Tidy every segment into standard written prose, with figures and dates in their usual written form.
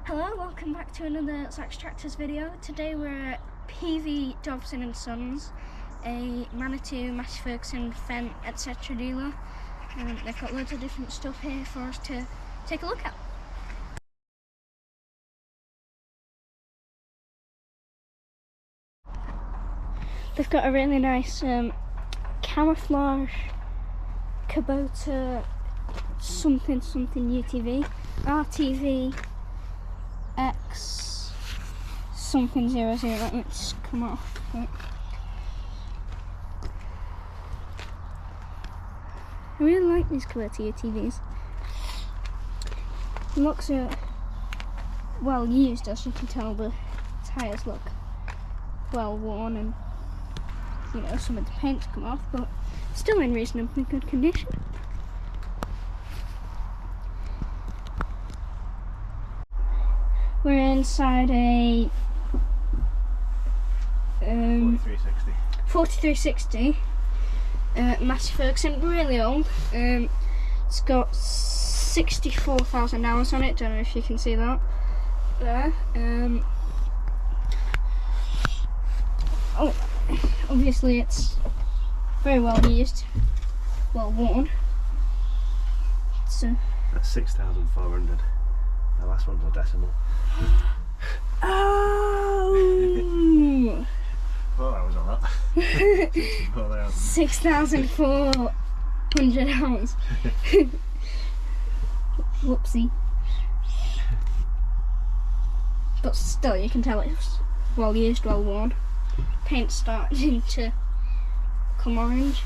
Hello, welcome back to another Zach's Tractors video. Today we're at PV Dobson and Sons, a Manitou, Massey, Ferguson, Fendt, etc. dealer. They've got loads of different stuff here for us to take a look at. They've got a really nice camouflage Kubota something UTV, RTV X something 00. Let me just come off. Right. I really like these Kubota UTVs. It looks well used, as you can tell. The tyres look well worn and some of the paint's come off, but still in reasonably good condition. We're inside a 4360 Massey Ferguson, really old. It's got 64,000 hours on it. Don't know if you can see that there. Obviously it's very well used, well worn. So that's 6,400. The last one's a decimal. Oh! Well, that was a lot. 6,400 hours. Whoopsie. But still, you can tell it's well used, well worn. Paint's starting to come orange.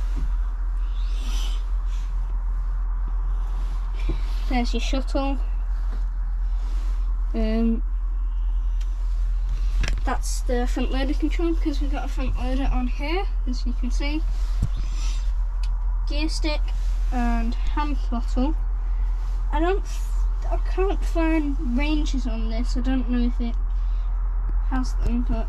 There's your shuttle. That's the front loader control, because we've got a front loader on here, as you can see. Gear stick and hand throttle. I can't find ranges on this. I don't know if it has them, but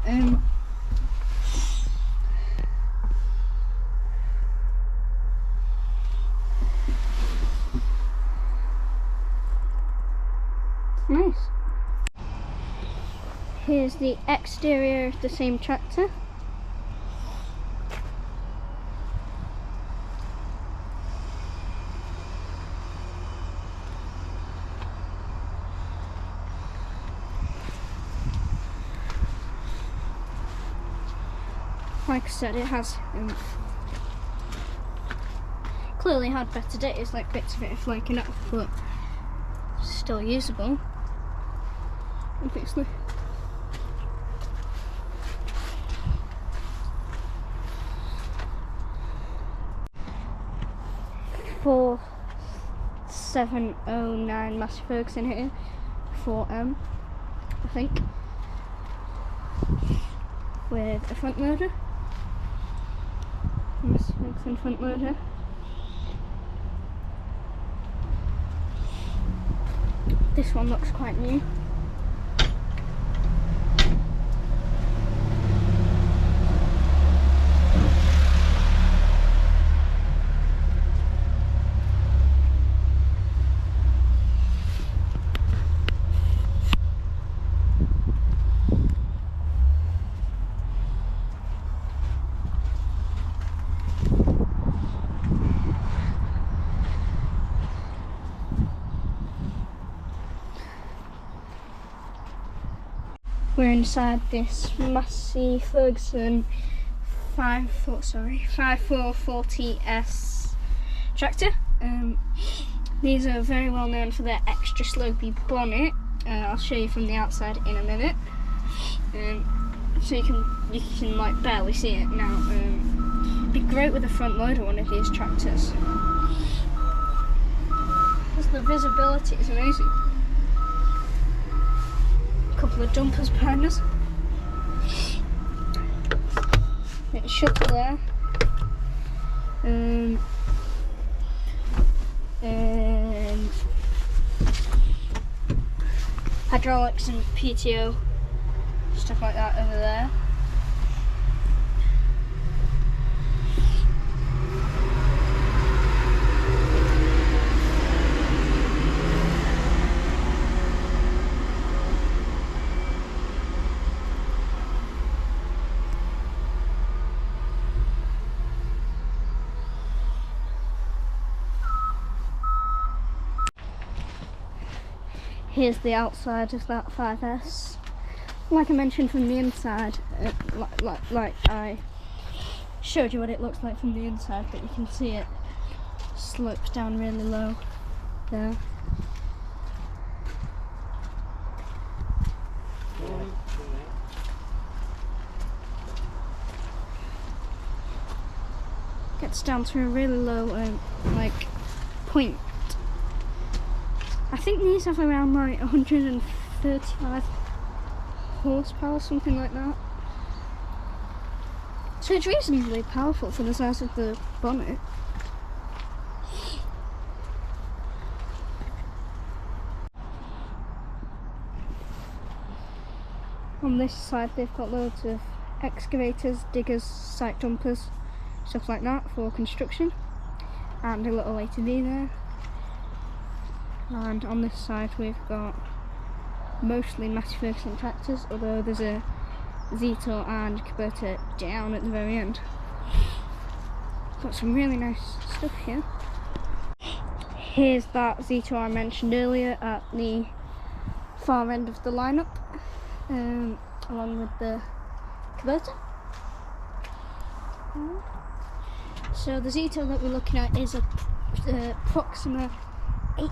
nice. Here's the exterior of the same tractor. Like I said, it has clearly had better days, like bits of it are flaking off, but still usable, obviously. For 709 Massey Ferguson here, 4M, I think, with a front loader. Massey Ferguson front loader. This one looks quite new. We're inside this Massey Ferguson 5440S tractor. These are very well known for their extra slopey bonnet. I'll show you from the outside in a minute. So you can like barely see it now. It'd be great with a front loader, one of these tractors, because the visibility is amazing. Couple of dumpers behind us. Little shuttle there. And hydraulics and PTO, stuff like that over there. here's the outside of that 5S. Like I mentioned from the inside, like I showed you what it looks like from the inside, but you can see it slopes down really low there. Gets down to a really low like point. I think these have around like 135 horsepower, something like that. So it's reasonably powerful for the size of the bonnet. On this side they've got loads of excavators, diggers, site dumpers, stuff like that for construction, and a little ATV there. And on this side we've got mostly Massey Ferguson tractors, although there's a Zetor and Kubota down at the very end. Got some really nice stuff here. Here's that Zetor I mentioned earlier at the far end of the lineup, along with the Kubota. So the Zetor that we're looking at is a Proxima 80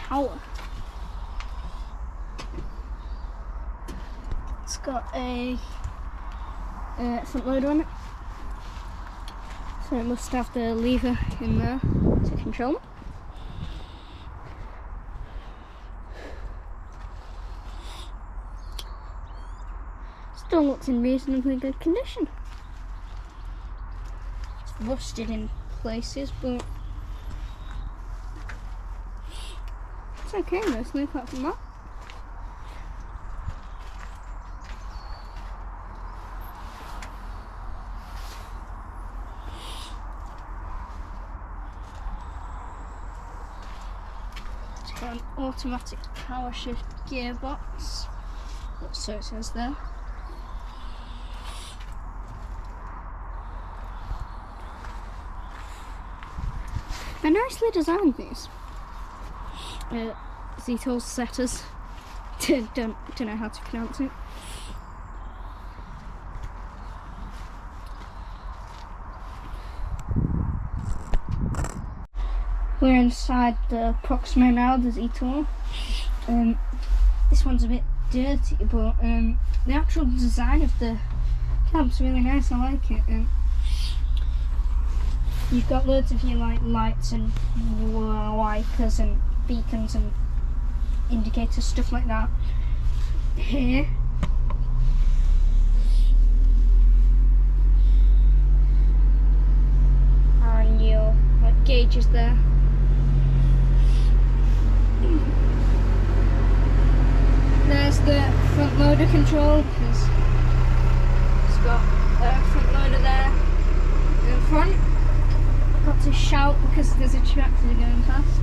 power. It's got a front loader on it, so it must have the lever in there to control it. Still looks in reasonably good condition. It's rusted in places, but it's okay mostly apart from that. It's got an automatic power shift gearbox, so it says there. They're nicely designed, these Zetor setters. don't know how to pronounce it. We're inside the Proxima now, the Zetor. This one's a bit dirty, but the actual design of the cab's really nice. I like it. You've got loads of your like lights and wipers and beacons and indicators, stuff like that here. And your like gauges there. There's the front loader control, because it's got a front loader there in front. Got to shout because there's a tractor going past.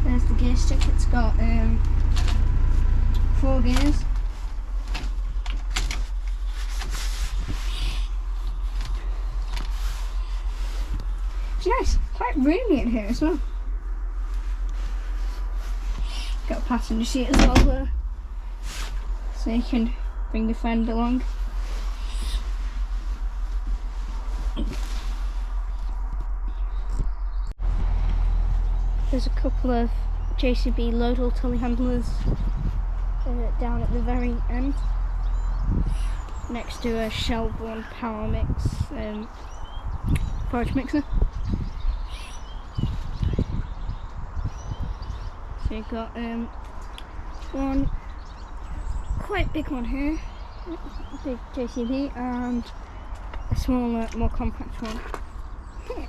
There's the gear stick. It's got 4 gears. It's nice, quite roomy in here as well. Got a passenger seat as well there, so you can bring the friend along. There's a couple of JCB loadal telehandlers down at the very end, next to a Shelbourne Power Mix forage mixer. So you've got one quite big one here, a big JCB, and a smaller, more compact one here.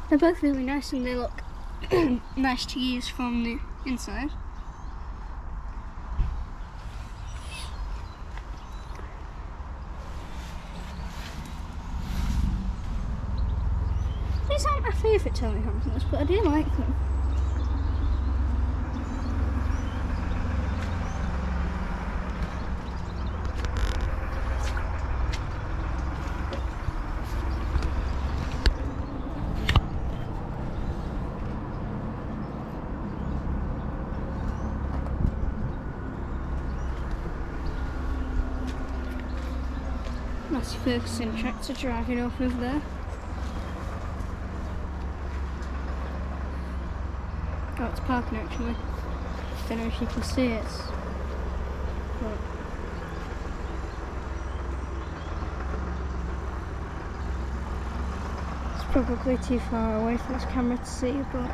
They're both really nice and they look nice to use from the inside. These aren't my favourite telehandlers, but I do like them. Massey Ferguson tractor driving off over there. Oh, it's parking actually. Don't know if you can see it. But it's probably too far away for this camera to see, but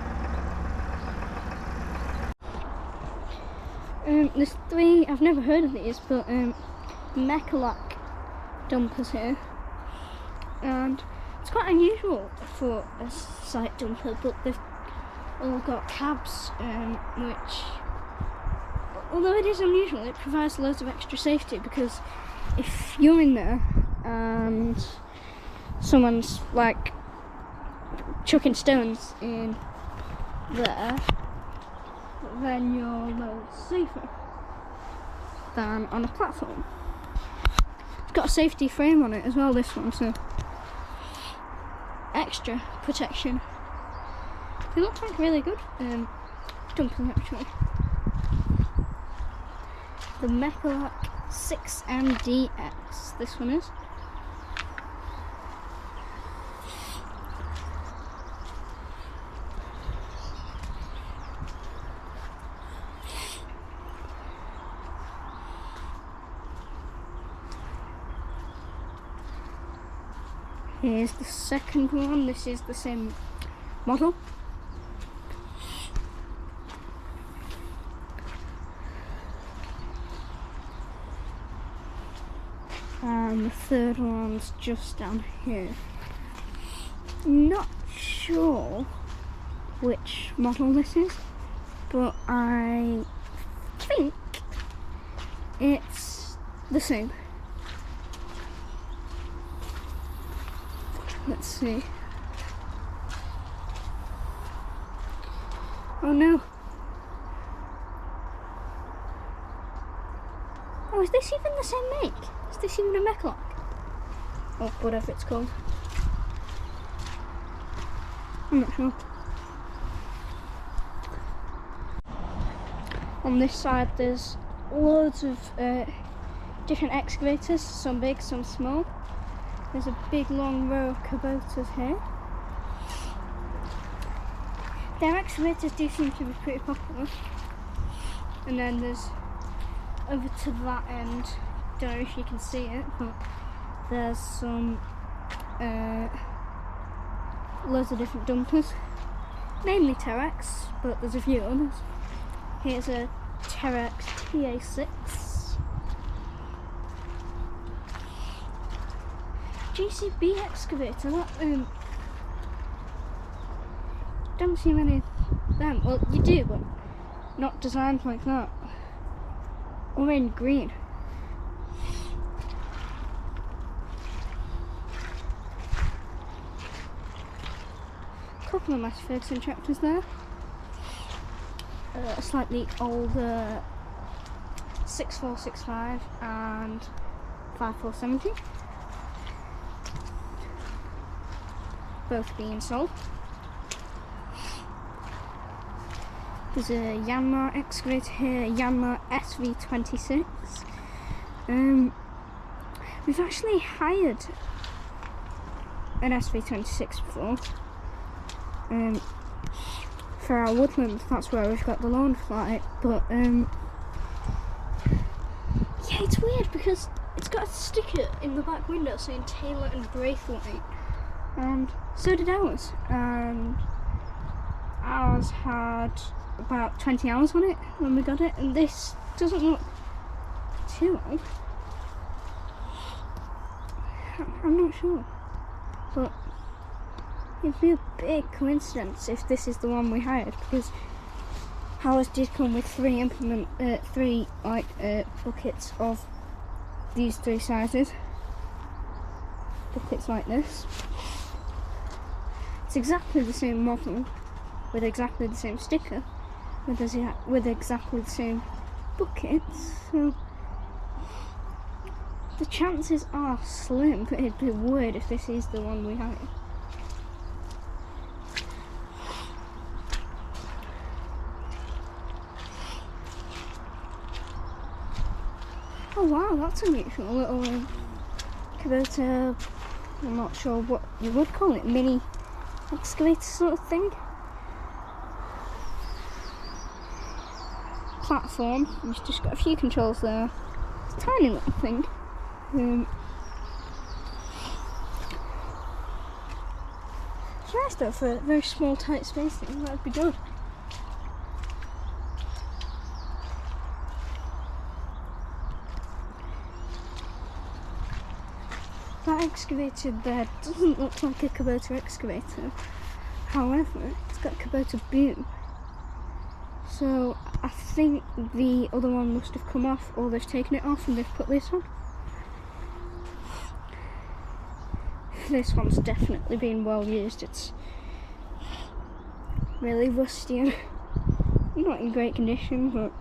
there's three, I've never heard of these, but Mechalak dumpers here, and it's quite unusual for a site dumper, but they've all got cabs, which, although it is unusual, it provides loads of extra safety, because if you're in there and someone's like chucking stones in there, then you're loads safer than on a platform. It's got a safety frame on it as well, this one, so extra protection. They look like really good dumpers actually. The Mechalak 6MDX, this one is. Here's the second one. This is the same model. And the third one's just down here. Not sure which model this is, but I think it's the same. Let's see. Oh no. Oh, is this even the same make? Is this even a Mechalak? Or whatever it's called. I'm not sure. On this side there's loads of different excavators, some big, some small. There's a big long row of Kubotas here. Their excavators do seem to be pretty popular. And then there's over to that end, don't know if you can see it, but there's some loads of different dumpers, mainly Terex, but there's a few others. Here's a Terex PA6. GCB excavator, that don't see many of them. Well, you do, but not designed like that. Or in green. A couple of Massey Ferguson tractors there. A slightly older 6465 and 5470. Both being sold. There's a Yanmar excavator here, a Yanmar SV26. We've actually hired an SV26 before. For our woodland, that's where we've got the lawn flight. But yeah, it's weird because it's got a sticker in the back window saying Taylor and Braithwaite. And so did ours, and ours had about 20 hours on it when we got it, and this doesn't look too old. I'm not sure, but it'd be a big coincidence if this is the one we hired, because ours did come with three buckets of these three sizes, buckets like this. It's exactly the same model, with exactly the same sticker, with exactly the same buckets, so the chances are slim, but it'd be weird if this is the one we hired. Oh wow, that's a unusual little Kubota, I'm not sure what you would call it, mini excavator sort of thing. Platform, it's just got a few controls there. It's a tiny little thing. It's nice though for a very small tight space thing, that'd be good. That excavator there doesn't look like a Kubota excavator, however it's got a Kubota boom. So I think the other one must have come off, or they've taken it off and they've put this on. This one's definitely been well used. It's really rusty and not in great condition, but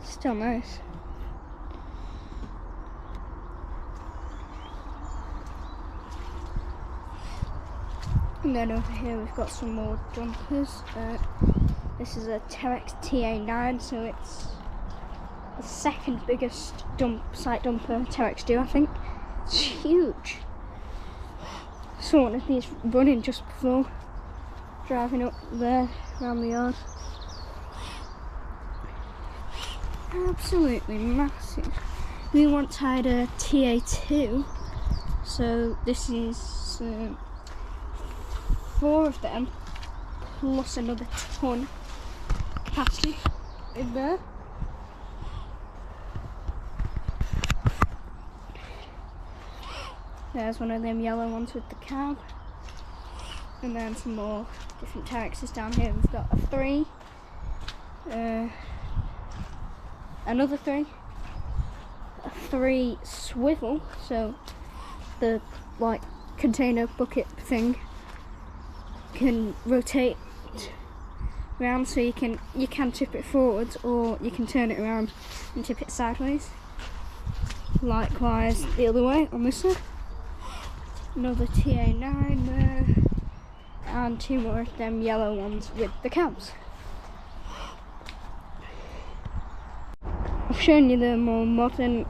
still nice. And then over here we've got some more dumpers. This is a Terex TA9, so it's the second biggest site dumper Terex do, I think. It's huge. Saw one of these running just before driving up there around the yard. Absolutely massive. We once had a TA2, so this is 4 of them plus another ton capacity in there. There's one of them yellow ones with the cab, and then some more different Terexes down here. We've got a 3, another 3, a 3 swivel, so the like container bucket thing can rotate around, so you can tip it forwards or you can turn it around and tip it sideways. Likewise the other way on this side. Another TA9 there, and 2 more of them yellow ones with the cabs. I've shown you the more modern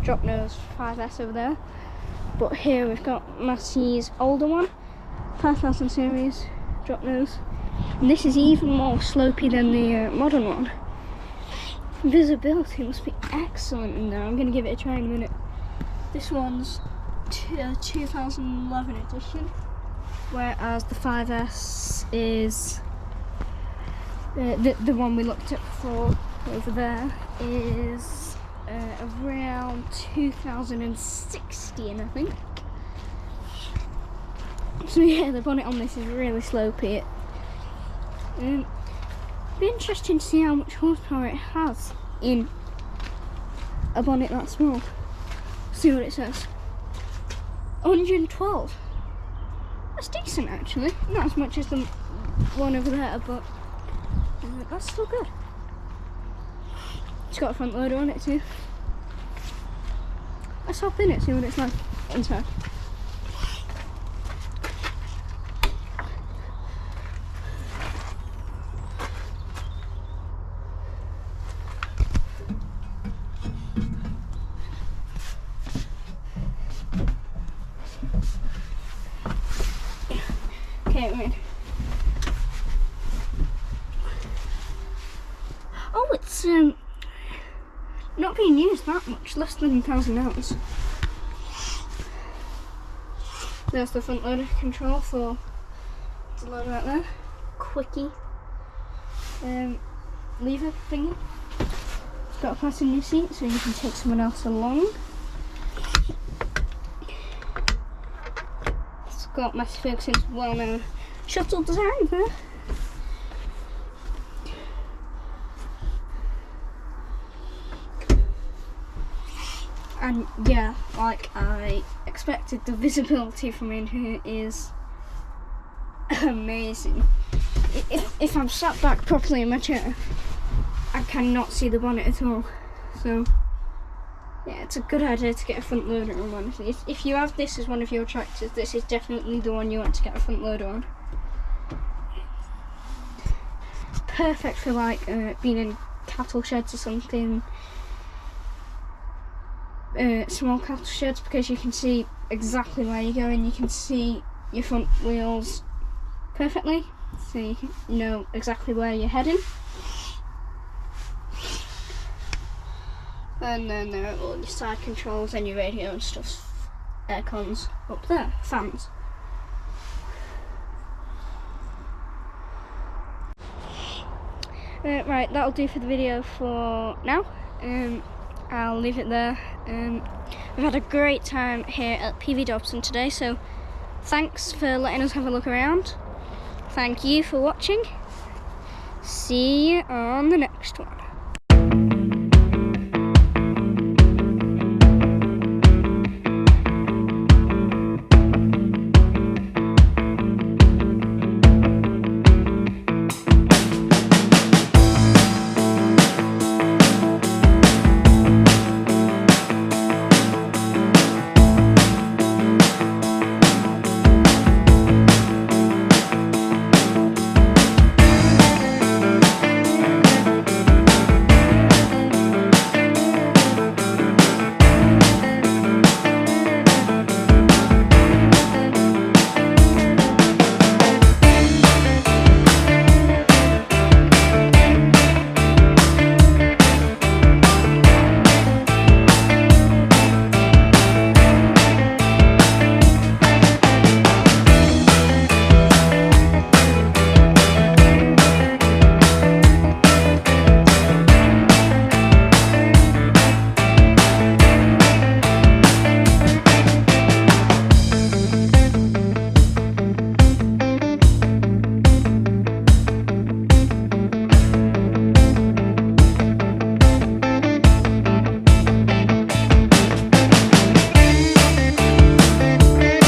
drop nose 5S over there, but here we've got Massey's older one, 5000 series drop nose, and this is even more slopey than the modern one. Visibility must be excellent in there. I'm going to give it a try in a minute. This one's 2011 edition, whereas the 5S is the one we looked at before over there is around 2016, I think. So yeah, the bonnet on this is really slopey. It'd be interesting to see how much horsepower it has in a bonnet that small. See what it says. 112. That's decent actually. Not as much as the one over there, but that's still good. It's got a front loader on it too. Let's hop in it, see what it's like inside. Okay, we're in. Oh, it's not being used that much, less than 1,000 hours. There's the front loader control for the loader right there. Quickie lever thingy. It's got a passenger seat so you can take someone else along. It's got Massey Ferguson's well-known shuttle design there. And yeah, like I expected, the visibility from in here is amazing. If I'm sat back properly in my chair, I cannot see the bonnet at all. So yeah, it's a good idea to get a front loader on one. If you have this as one of your tractors, this is definitely the one you want to get a front loader on. Perfect for like being in cattle sheds or something. small cattle sheds, because you can see exactly where you're going. You can see your front wheels perfectly, so you know exactly where you're heading. And then there are all your side controls and your radio and stuff. Aircons up there, fans. Right, that'll do for the video for now. I'll leave it there. We've had a great time here at PV Dobson today, so thanks for letting us have a look around. Thank you for watching. See you on the next one.